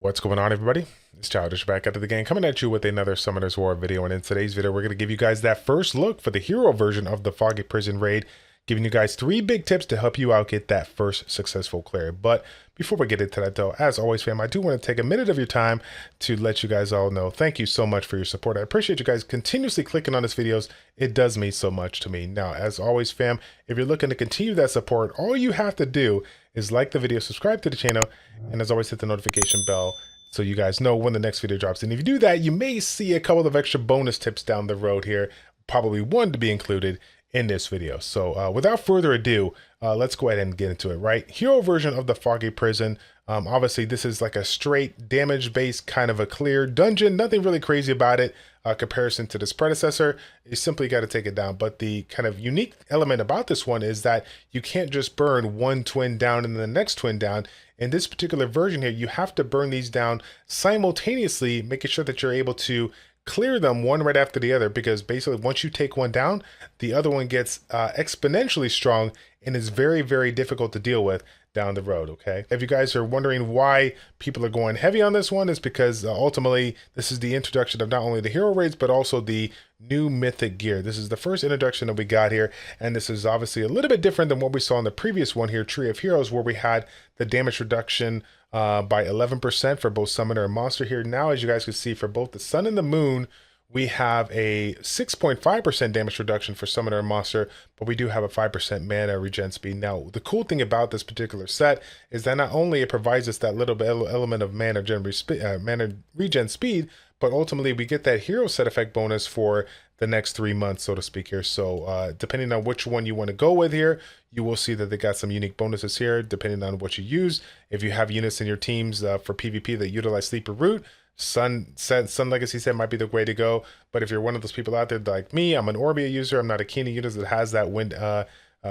What's going on, everybody? It's Childish back out of the game, coming at you with another Summoner's War video. And in today's video, we're going to give you guys that first look for the hero version of the Foggy Prison raid, giving you guys 3 big tips to help you out get that first successful clear. But before we get into that though, as always, fam, I do want to take a minute of your time to let you guys all know thank you so much for your support. I appreciate you guys continuously clicking on these videos. It does mean so much to me. Now, as always, fam, if you're looking to continue that support, all you have to do is like the video, subscribe to the channel, and as always, hit the notification bell so you guys know when the next video drops. And if you do that, you may see a couple of extra bonus tips down the road here, probably one to be included in this video. So without further ado, let's go ahead and get into it, right? Hero version of the Foggy Prison. Obviously, this is like a straight damage-based kind of a clear dungeon. Nothing really crazy about it. Comparison to this predecessor, you simply got to take it down. But the kind of unique element about this one is that you can't just burn one twin down and then the next twin down. In this particular version here, you have to burn these down simultaneously, making sure that you're able to clear them one right after the other, because basically once you take one down, the other one gets exponentially strong and is very, very difficult to deal with down the road. Okay, if you guys are wondering why people are going heavy on this one, is because ultimately this is the introduction of not only the hero raids but also the new mythic gear. This is the first introduction that we got here, and this is obviously a little bit different than what we saw in the previous one here, Tree of Heroes, where we had the damage reduction by 11% for both summoner and monster. Here now, as you guys can see, for both the sun and the moon, we have a 6.5% damage reduction for summoner and monster, but we do have a 5% mana regen speed. Now, the cool thing about this particular set is that not only it provides us that little bit element of mana regen speed, but ultimately we get that hero set effect bonus for the next 3 months, so to speak here. So depending on which one you want to go with here, you will see that they got some unique bonuses here, depending on what you use. If you have units in your teams for PvP that utilize Sleeper Root, Sun Legacy set might be the way to go. But if you're one of those people out there like me, I'm an Orbia user, I'm not a Keenan user that has that wind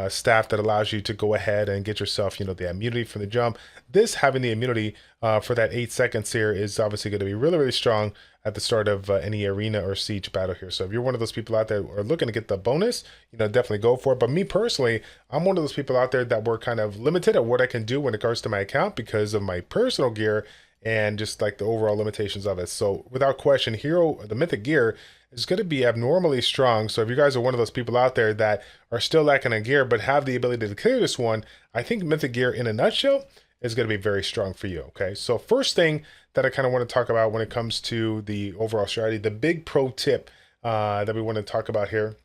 staff that allows you to go ahead and get yourself, you know, the immunity from the jump. This having the immunity for that 8 seconds here is obviously going to be really, really strong at the start of any arena or siege battle here. So if you're one of those people out there who are looking to get the bonus, you know, definitely go for it. But me personally, I'm one of those people out there that were kind of limited at what I can do when it comes to my account because of my personal gear and just like the overall limitations of it. So without question, the mythic gear is going to be abnormally strong. So if you guys are one of those people out there that are still lacking in gear but have the ability to clear this one, I think mythic gear in a nutshell is going to be very strong for you. Okay, so first thing that I kind of want to talk about when it comes to the overall strategy, the big pro tip that we want to talk about here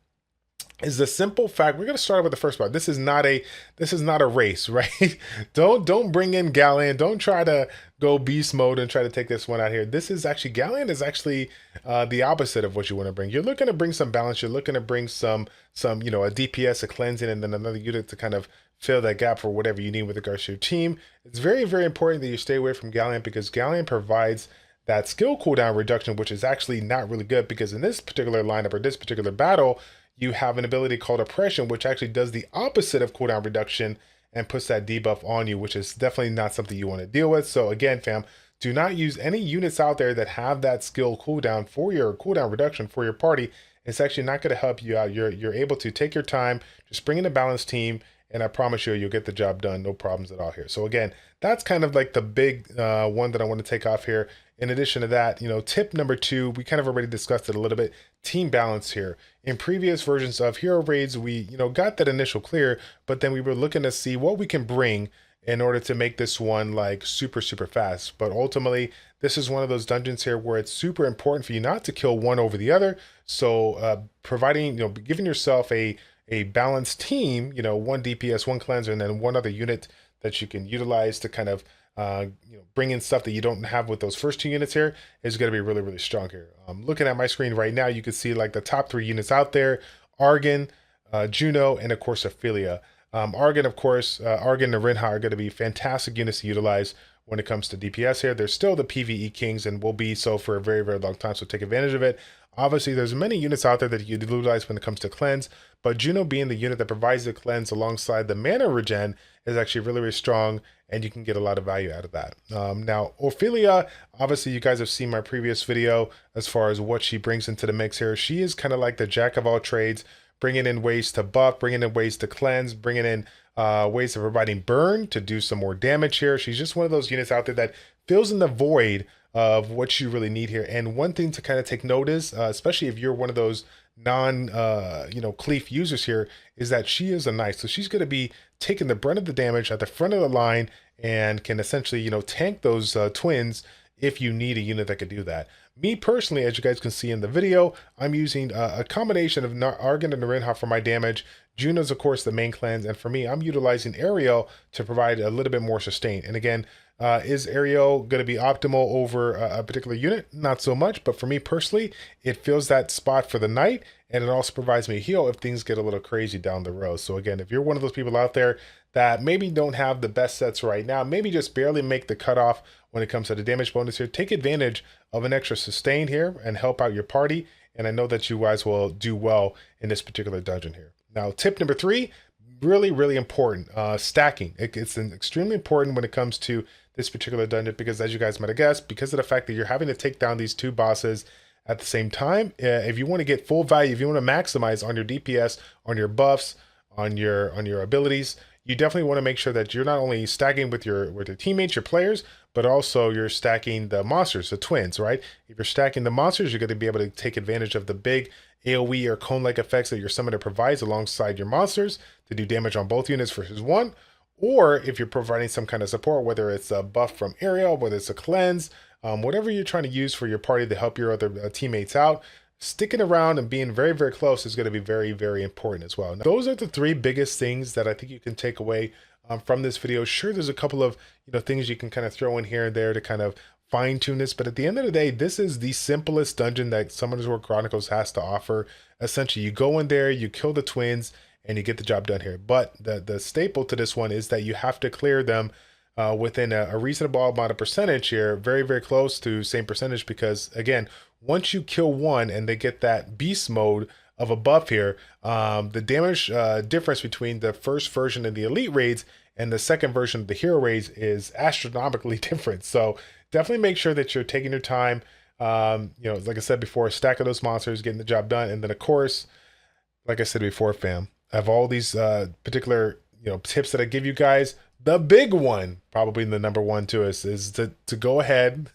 is the simple fact. We're going to start with the first part. This is not a race, right? Don't bring in Galleon. Don't try to go beast mode and try to take this one out here. This is actually, Galleon is actually the opposite of what you want to bring. You're looking to bring some balance. You're looking to bring some you know, a DPS, a cleansing, and then another unit to kind of fill that gap for whatever you need with regards to your team. It's very, very important that you stay away from Galleon, because Galleon provides that skill cooldown reduction, which is actually not really good, because in this particular lineup or this particular battle, you have an ability called Oppression, which actually does the opposite of cooldown reduction and puts that debuff on you, which is definitely not something you want to deal with. So again, fam, do not use any units out there that have that skill cooldown for your cooldown reduction for your party. It's actually not going to help you out. You're able to take your time, just bring in a balanced team, and I promise you'll get the job done, no problems at all here. So again, that's kind of like the big one that I want to take off here. In addition to that, you know, tip number 2, we kind of already discussed it a little bit, team balance here. In previous versions of hero raids, we, you know, got that initial clear, but then we were looking to see what we can bring in order to make this one like super, super fast. But ultimately, this is one of those dungeons here where it's super important for you not to kill one over the other. So providing, you know, giving yourself a balanced team, you know, 1 DPS, 1 cleanser, and then 1 other unit that you can utilize to kind of you know, bring in stuff that you don't have with those first 2 units here is going to be really, really strong here. Looking at my screen right now, you can see like the top 3 units out there: Argon, Juno, and of course Ophelia. Argon, of course, Argon and Rinha are going to be fantastic units to utilize when it comes to DPS here. They're still the PvE kings and will be so for a very, very long time, so take advantage of it. Obviously, there's many units out there that you utilize when it comes to cleanse, but Juno being the unit that provides the cleanse alongside the mana regen is actually really, really strong, and you can get a lot of value out of that. Now, Ophelia, obviously you guys have seen my previous video as far as what she brings into the mix here. She is kind of like the jack of all trades, bringing in ways to buff, bringing in ways to cleanse, bringing in ways of providing burn to do some more damage here. She's just one of those units out there that fills in the void of what you really need here. And one thing to kind of take note is, especially if you're one of those non cleave users here, is that she is a knight, so she's going to be taking the brunt of the damage at the front of the line and can essentially tank those twins if you need a unit that could do that. Me personally, as you guys can see in the video, I'm using a combination of Argan and Narinha for my damage. Juno's, of course, the main cleanse, and for me, I'm utilizing Ariel to provide a little bit more sustain. And again, is Ariel going to be optimal over a particular unit? Not so much, but for me personally, it fills that spot for the knight, and it also provides me a heal if things get a little crazy down the road. So again, if you're one of those people out there that maybe don't have the best sets right now, maybe just barely make the cutoff when it comes to the damage bonus here, take advantage of an extra sustain here and help out your party. And I know that you guys will do well in this particular dungeon here. Now, tip number 3, really, really important, stacking. It's extremely important when it comes to this particular dungeon, because as you guys might have guessed, because of the fact that you're having to take down these 2 bosses at the same time, if you want to get full value, if you want to maximize on your DPS, on your buffs, on your abilities, you definitely want to make sure that you're not only stacking with your teammates, your players, but also you're stacking the monsters, the twins, right? If you're stacking the monsters, you're going to be able to take advantage of the big AoE or cone-like effects that your summoner provides alongside your monsters to do damage on both units versus one. Or if you're providing some kind of support, whether it's a buff from Ariel, whether it's a cleanse, whatever you're trying to use for your party to help your other teammates out, sticking around and being very, very close is going to be very, very important as well. Now, those are the 3 biggest things that I think you can take away from this video. Sure, there's a couple of things you can kind of throw in here and there to kind of fine tune this, but at the end of the day, this is the simplest dungeon that Summoners War Chronicles has to offer. Essentially, you go in there, you kill the twins, and you get the job done here. But the staple to this one is that you have to clear them within a reasonable amount of percentage here, very, very close to same percentage, because again, once you kill one and they get that beast mode of a buff here, the damage difference between the first version of the elite raids and the second version of the hero raids is astronomically different. So definitely make sure that you're taking your time, like I said before, stack of those monsters, getting the job done. And then of course, like I said before, fam, I have all these particular tips that I give you guys. The big one, probably the number 1 to us, is to go ahead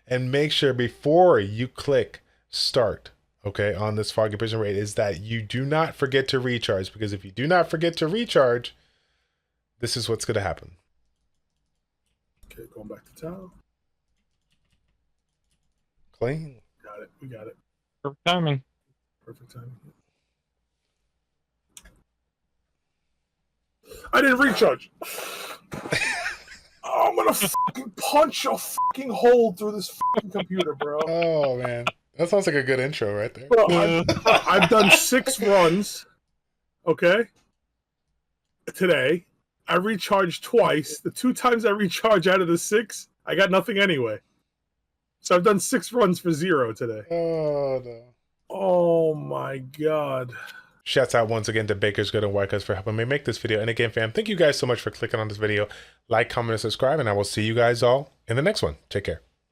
and make sure before you click start, okay, on this Foggy Prison raid, is that you do not forget to recharge, because if you do not forget to recharge, this is what's going to happen. Okay, going back to town. Clean. Got it. We got it. Perfect timing. Perfect timing. I didn't recharge. Oh, I'm gonna fucking punch a fucking hole through this fucking computer, bro. Oh man, that sounds like a good intro right there. Bro, I've done 6 runs. Okay. Today, I recharged twice. The 2 times I recharged out of the 6, I got nothing anyway. So I've done 6 runs for 0 today. Oh no. Oh my god. Shouts out once again to Baker's Good and Wycus for helping me make this video. And again, fam, thank you guys so much for clicking on this video. Like, comment, and subscribe, and I will see you guys all in the next one. Take care.